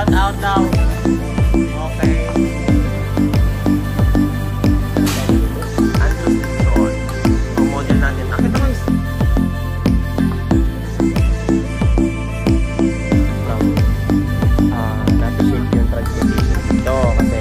Shout out daw. Okay. Andros Lechon. Ang model natin. Nakita guys. Na-appreciate yung transportation dito kasi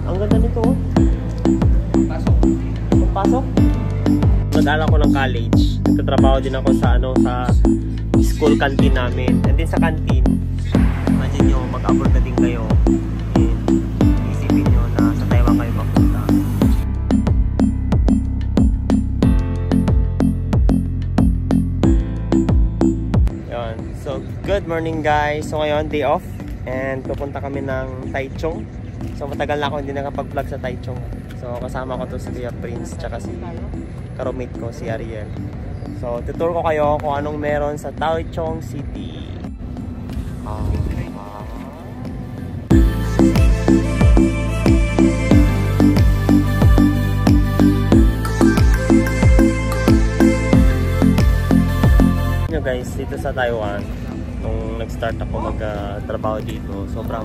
ang ganda nito. Pasok. Nag-aral ko ng college. Nagtatrabaho din ako sa sa school canteen namin. And din sa canteen, imagine nyo, mag-abroad na din kayo. And isipin nyo na sa Taiwan kayo mapunta. Yan. So, good morning guys. So ngayon, day off. And pupunta kami ng Taichung. So matagal na ako hindi nakapag-vlog sa Taichung. So kasama ko to si Kuya Prince tsaka si ka-roommate ko si Ariel. So tutur ko kayo kung anong meron sa Taichung City. Guys, dito sa Taiwan nung nag-start ako mag-trabaho dito, sobrang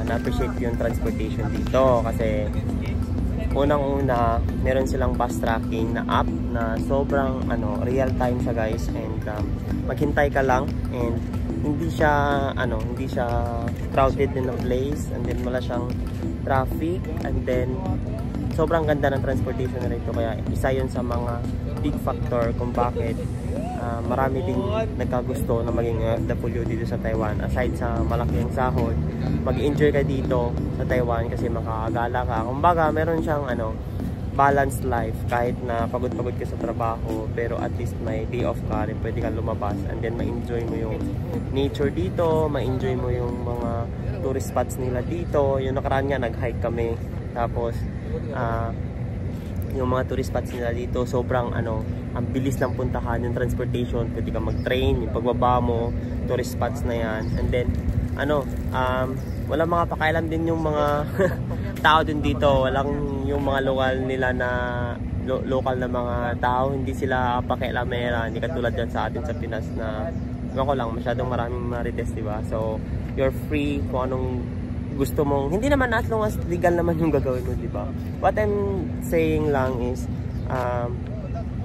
na-appreciate yung transportation dito kasi unang-una meron silang bus tracking na app na sobrang real time siya guys, and maghintay ka lang and hindi siya crowded in a place, and then wala siyang traffic, and then sobrang ganda ng transportation na rito, kaya isa yun sa mga big factor kung bakit marami din nagkagusto na maging OFW dito sa Taiwan. Aside sa malaking sahod, mag-enjoy ka dito sa Taiwan kasi makakagala ka. Kumbaga, meron siyang balanced life. Kahit na pagod-pagod ka sa trabaho, pero at least may day off ka rin, pwede kang lumabas and then ma-enjoy mo yung nature dito, ma-enjoy mo yung mga tourist spots nila dito. Yung nakaraan nga, nag-hike kami. Tapos, yung mga tourist spots nila dito, sobrang ang bilis ng puntahan, yung transportation, pwede ka mag-train, yung pagbaba mo, tourist spots na yan. And then, walang mga pakailan din yung mga tao din dito, walang yung mga lokal nila na local na mga tao, hindi sila pakialamera, hindi katulad dyan sa atin sa Pinas na ko lang, masyadong maraming marites, diba? So, you're free kung anong gusto mong, hindi naman as long as legal naman yung gagawin mo, diba? What I'm saying lang is,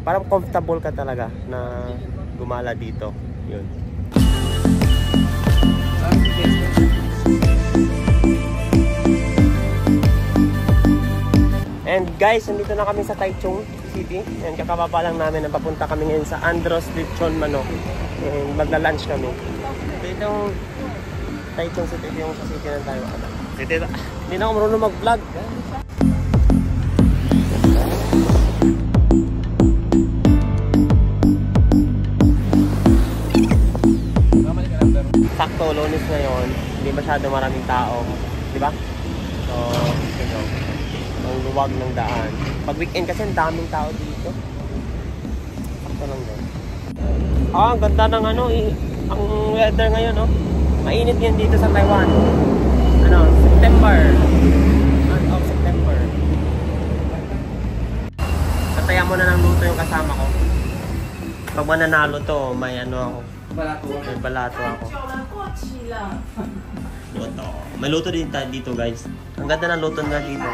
parang comfortable ka talaga na gumala dito. Yun. And guys, nandito na kami sa Taichung City. And kakababa lang namin na papunta kami ngayon sa Andros Lechon Manok. And magla-lunch kami. Ito yung Taichung City, yung sa city na tayo. Hindi na ako marunong mag-vlog. Sakto, Lunes ngayon, hindi masyado maraming tao, di ba? So, ang luwag ng daan. Pag weekend kasi ang daming tao dito. Sakto lang doon. Ang ganda ng ang weather ngayon, mainit yan dito sa Taiwan. September. Month of September. Kataya mo na ng luto yung kasama ko. Pag mananalo to, may ako. May balato ako. Luto. May luto din tayo dito guys. Ang ganda ng luto nga dito.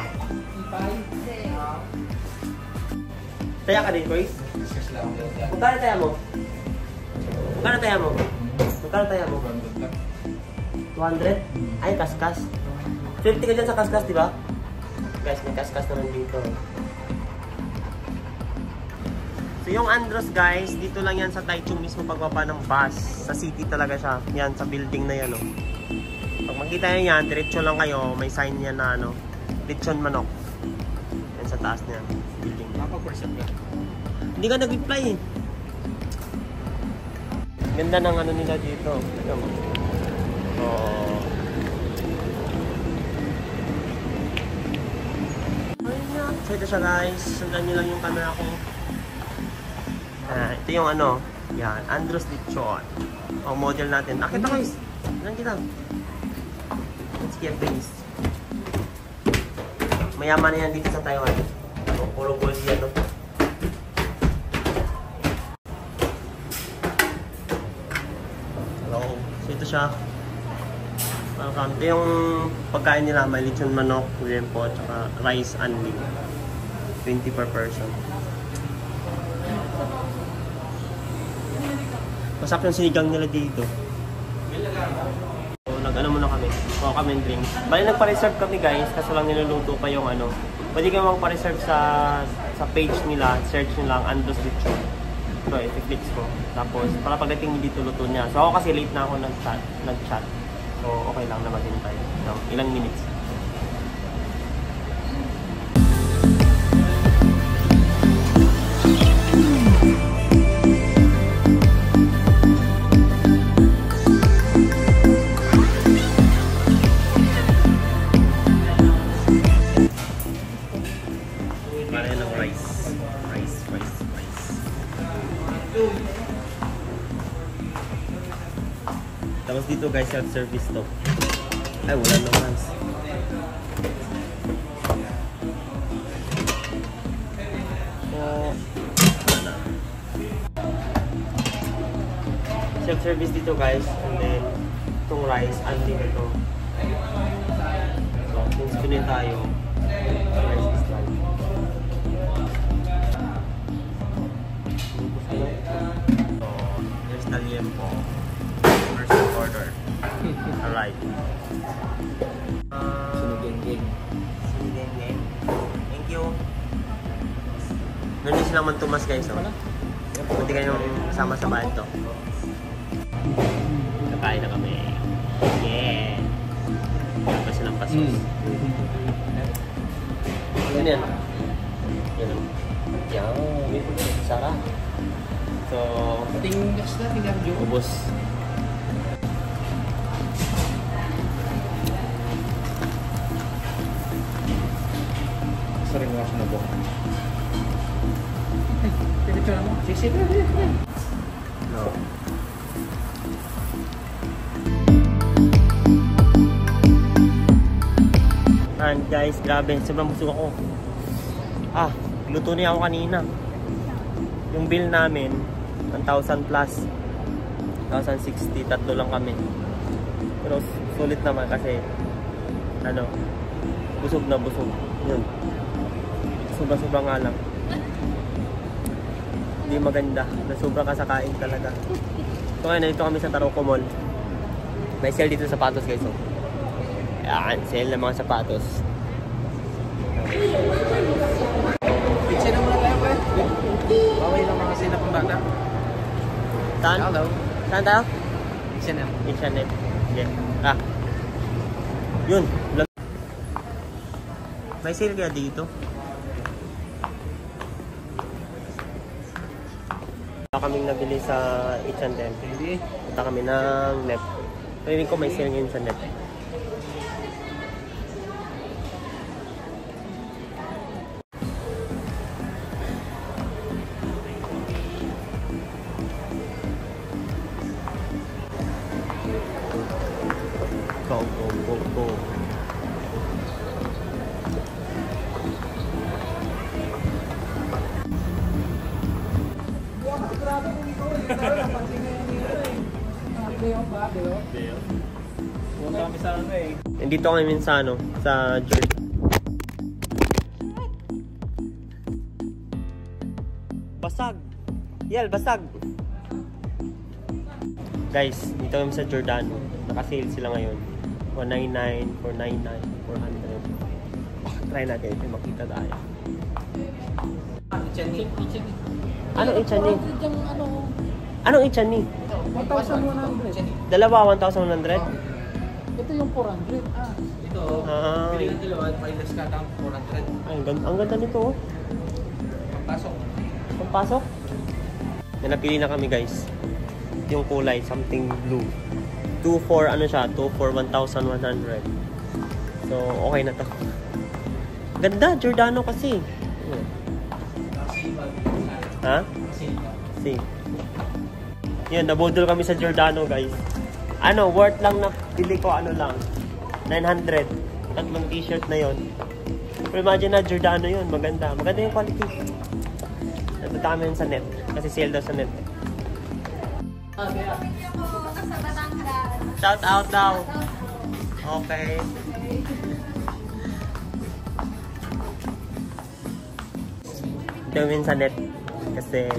Taya ka din, Koy? Magkano taya mo? Magkano taya mo? Magkano taya mo? 200? Ay, kaskas. 50 ka dyan sa kaskas, di ba? Guys, may kaskas naman dito. So yung Andros guys, dito lang yan sa Taichung mismo pagbaba ng bus. Sa city talaga siya. Yan, sa building na yan. Pag makita nyo yan, diretso lang kayo. May sign yan na Lechon Manok. Yan sa taas niya. Building. Hindi ka nag-reply eh. Ganda ng nila dito. So ito siya guys. Sundan nyo lang yung camera ko. Ito yung yan, Andros Lechon. Ang model natin. Nakita guys. Ilan kita? Let's get this. Mayaman na yan dito sa Taiwan. Pulo-pulo siya to. Hello. Ito siya. Ito yung pagkain nila, may lechon manok, liempo, tsaka rice only. 20 per person. Masarap yung sinigang nila dito. So, nag-ano muna kami. Kuha kami ng drinks. Bali, nagpa-reserve kami guys, kasi lang niluluto pa yung ano. Pwede kayo magpa-reserve sa page nila, search nyo lang, Andros Lechon. So, i-click ko. Tapos, para pagdating dito luto niya. So, ako kasi late na ako nag-chat. So, okay lang na maghintay. No, ilang minutes. Tapos dito guys, self-service to. Ay, wala naman. So, self-service dito guys. And then, itong rice, unli ito. So, since pinin tayo, rice is done. So, there's the liempo. Order. Alright. Sinigeng-geng. Sinigeng-geng. Thank you. Ganun silang mantumas guys. Oh. Pwede kayong kasama sa bahay to. Nakain na kami. Yeah. Tapos silang pasos. Ano yan? Yan. Yan. Sarap. So, Pating next na, tingnan nyo. ubos. Sering wash na buhok. Ay, pinipira mo. Sisi. No. And guys, grabe, sobrang busog ako. Luto niya ako kanina. Yung bill namin, 1,000 plus. 1,060, tatlo lang kami. Pero sulit naman kasi, ano, busog na busog. Yun. Sobra-sobra nga lang. Hindi maganda. Nasobra ka sa kain talaga. So ngayon, nandito kami sa Taroko Mall. May sale dito sa sapatos guys. So. Ayan, sale ng mga sapatos. Pizza na muna tayo, pre. Baway lang mga sila pang bata. Saan? Hello. Saan tayo? Pizza na. Internet. Yeah. Yun. May sale kaya dito? Kaming nabili sa H&M. Punta kami ng net. Pwede ko may sale ngayon sa net. Go. Nandito kami sa Jordan. Basag! Yel, basag! Guys, dito kami sa Jordan. Naka-sale sila ngayon. 199, 499, 400. Try natin ito, makita tayo. Anong H&E? Anong H&E? 1,100. Dalawa, 1,100? Ito yung 400. Ito, pili ng dalawa at may less ka tang 400. Ay, ang ganda nito oh. Pasok. Pagpasok? Napili na kami guys. Yung kulay, something blue. 2,400 ano siya? 2,400, 1,100. So, okay na to. Ganda, Giordano kasi. Ha? See. Yun, nabudol kami sa Giordano guys. Ano, worth lang na bili ko ano lang. 900. Tatlong t-shirt na yon. Pero imagine na Giordano yun, maganda. Maganda yung quality. Nagpunta kami yun sa net. Kasi sale daw sa net. Shout out daw. Okay. Gawin sa net. Kasi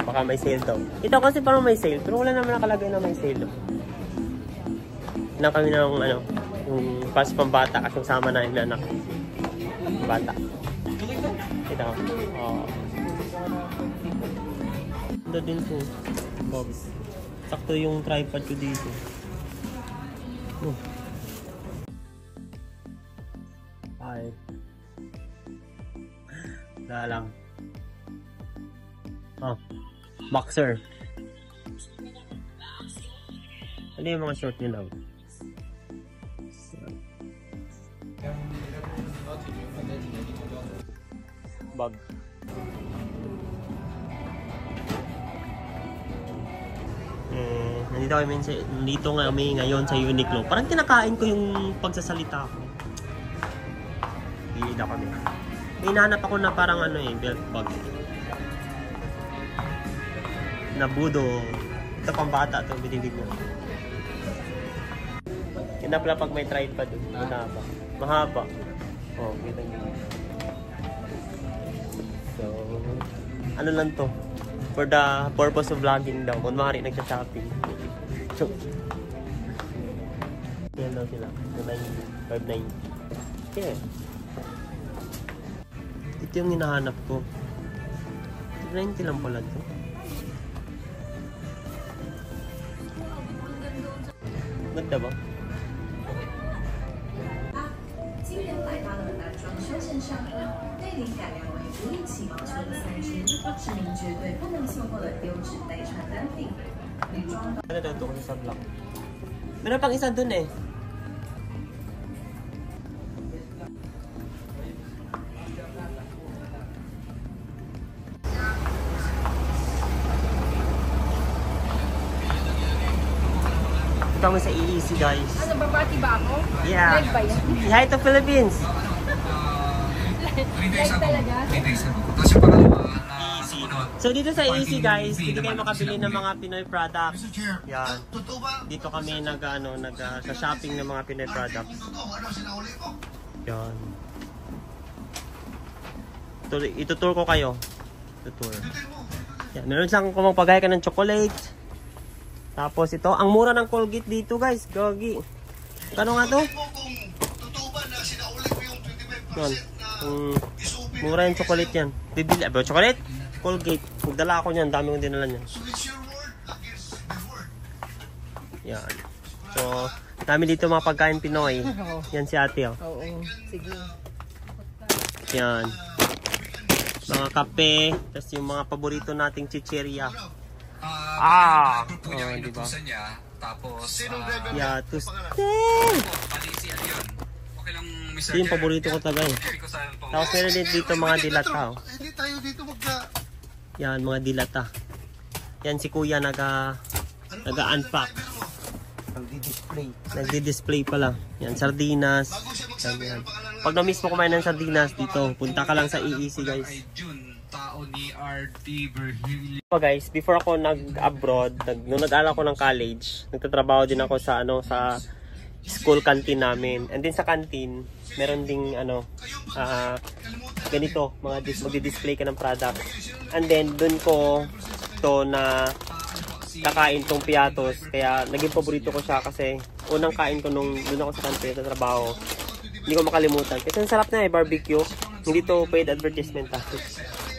baka may sale daw. Ito kasi parang may sale. Pero wala naman nakalagay na may sale. Na kami ng ano, yung pas pambata kasi sama na yung anak. Bata. Ito. Oh. Ito din po. Box. Sakto yung tripod ko dito. Ay. Wala lang. Oh. Boxer. Ano yung mga short nila? Bag. Nandito kami ngayon sa Uniqlo. Parang kinakain ko yung pagsasalita ko. Hindi kami. May hinahanap ako na parang ano belt bag. Nabudo. Ito pang bata to, binili ko. Yun na pala pag may tripod doon. Mahaba. Mahaba. Oh, kita nyo. So, ano lang to? For the purpose of vlogging daw. Kung maaari nagsa-shopping. So, yan daw sila. 590. Okay. Ito yung hinahanap ko. 90 lang pala to. Ganda ba? 今天来到了男装休闲上空，内里改良为独立起毛球的3支，是您绝对不能错过的优质内穿单品。女装。Ano daw ito kasi sa vlog? Meron pang isa dun eh. Ito kami sa EEC guys. Ano, babati ba ako? Yeah. Live ba yan? Hi to Philippines! Live talaga? So dito sa EEC guys, dito kayo makabili ng mga Pinoy products. Yan. Dito kami sa shopping ng mga Pinoy products. Yan. Itutur ko kayo. Itutur. Yan. Meron siyang kung magpagaya ka ng chocolate. Tapos ito, ang mura ng Colgate dito guys. Gogi. Kano nga to? Yan. Mura yung chocolate yan. Bibili. Chocolate? Colgate. Magdala ako niyan. Dami kong dinala niyan. Yan. So, dami dito mga pagkain Pinoy. Yan si ate oh. Oo. Sige. Yan. Mga kape. Tapos yung mga paborito nating chicheria. Oh, diba? Tapos, Yeah, tuste. Alisian yun. Okay lang, Mr. Ito yung paborito ko talaga eh. Tapos meron din dito mga dilata. Oh. Hindi tayo dito Yan, mga dilata. Yan si kuya naga-unpack. Nagdi-display pala. Yan, sardinas. Yan. Pag na-miss mo kumain ng sardinas dito, punta ka lang sa EEC guys. Tao ni R.D. Virgilio. So guys, before ako nag-abroad, nung nag-aral ako ng college, nagtatrabaho din ako sa sa school canteen namin. And then sa canteen, meron ding ganito, magdi-display ka ng product. And then dun ko to na kakain tong piatos, kaya naging paborito ko siya kasi unang kain ko nung dun ako sa canteen sa trabaho. Hindi ko makalimutan. Kasi ang sarap na barbecue. Hindi to paid advertisement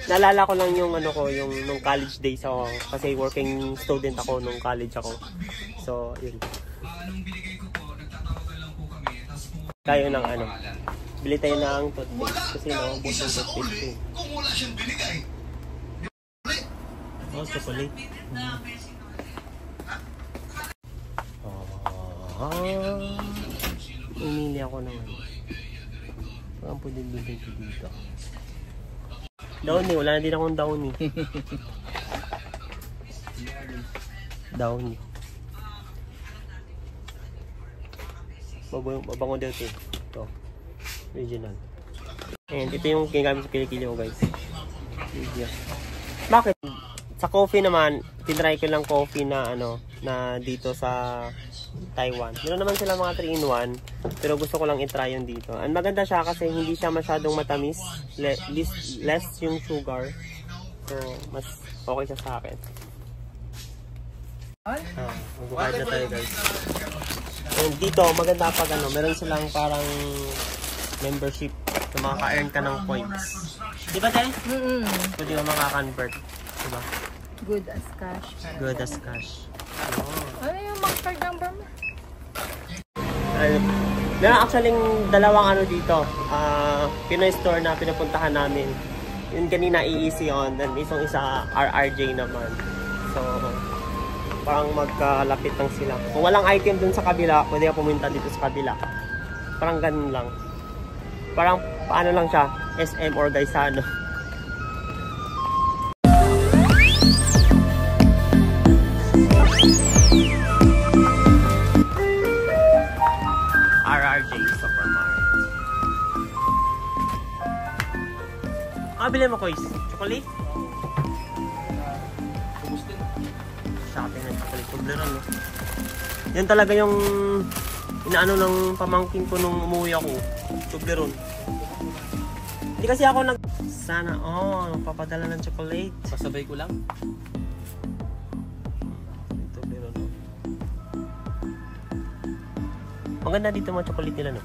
Naalala ko lang yung yung nung college days ako kasi working student ako nung college ako. So, yun. Tayo ng bili tayo ng toothpaste kasi naubos yung toothpaste. Oh, chocolate. Umili ako ng ang pwede bilhin ko dito. Downy, wala na din akong Downy. Downy. Mabango dito. Ito. Original. And ito yung ginagamit sa kilikili ko guys. Bakit? Sa coffee naman, tinry ko lang coffee na na dito sa Taiwan. Meron naman sila mga 3-in-1, pero gusto ko lang i-try yung dito. Ang maganda siya kasi hindi siya masyadong matamis, less yung sugar. So, mas okay siya sa akin. Magbukas na tayo guys. And dito, maganda pag meron silang parang membership na makaka-earn ka ng points. Di ba tayo? Pwede ka makaka-convert. Diba? Good as cash. Good as cash. Oh. Ano yung card number mo? Meron actually dalawang dito. Pinoy store na pinupuntahan namin. Yung kanina EEC on, then isang isa RRJ naman. So, parang magkalapit lang sila. Kung walang item dun sa kabila, pwede ka pumunta dito sa kabila. Parang ganun lang. Parang paano lang siya, SM or Gaisano. RRJ Supermarket. Bilhin mo Kois? Chocolate? Shopping ng chocolate. Tubleron, no? Yan talaga yung inaano ng pamangkin ko nung umuwi ako. Tubleron. Hindi kasi ako sana, papadala ng chocolate. Pasabay ko lang. Tubleron, no? Maganda dito mga chocolate nila, no?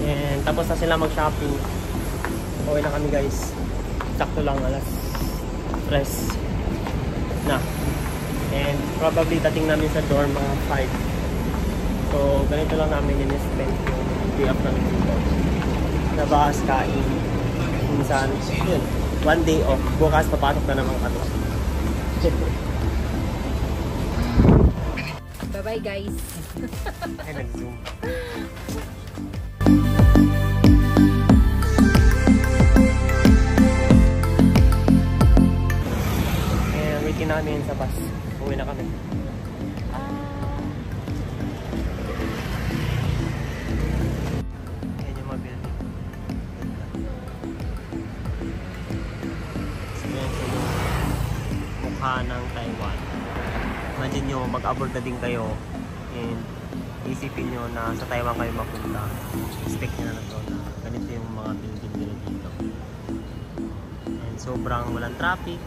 And tapos na sila mag-shopping. Okay na kami guys. Sakto lang alas 3 na. And probably dating namin sa dorm mga 5. So ganito lang namin in-spend yung day off namin dito. Labas, kain. Minsan, yun. 1 day off. Bukas papasok na naman kami. Bye-bye guys. Ay, nag-zoom. Namin sa bus. Uwi na kami. Ayan yung mga building. Ayan yung mukha ng Taiwan. Imagine nyo, mag-abroad na din kayo and isipin nyo na sa Taiwan kayo mapunta. Expect nyo na to na ganito yung mga building nila dito. And sobrang walang traffic.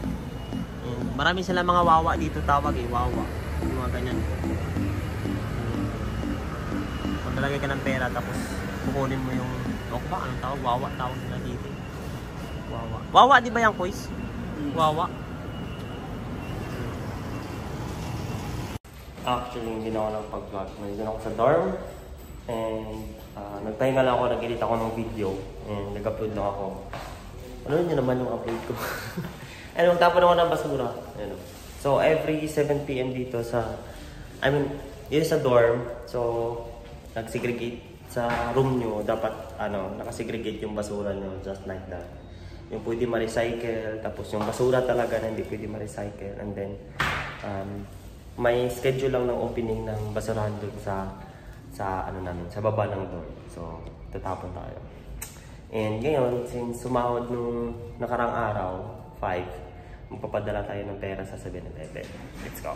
And marami sila mga wawa dito, tawag wawa. Yung mga ganyan. Maglalagay ka ng pera tapos kukunin mo yung anong tawag? Wawa tawag nila dito. Wawa. Wawa di ba yan, Kois? Wawa. Actually, hindi na ako nagpag-vlog. Nandun ako sa dorm. And nagpahinga lang ako, nag-edit ako ng video. And nag-upload lang ako. Ano nyo naman yung upload ko? And magtapon ako ng basura. So, every 7 PM dito yun sa dorm. So, nag-segregate sa room nyo. Dapat, nakasegregate yung basura nyo. Just like that. Yung pwede ma-recycle. Tapos yung basura talaga na hindi pwede ma-recycle. And then, may schedule lang ng opening ng basurahan doon sa baba ng dorm. So, tatapon tayo. And ngayon, since sumahod nung nakarang araw, 5, magpapadala tayo ng pera sa 7-Eleven. Let's go.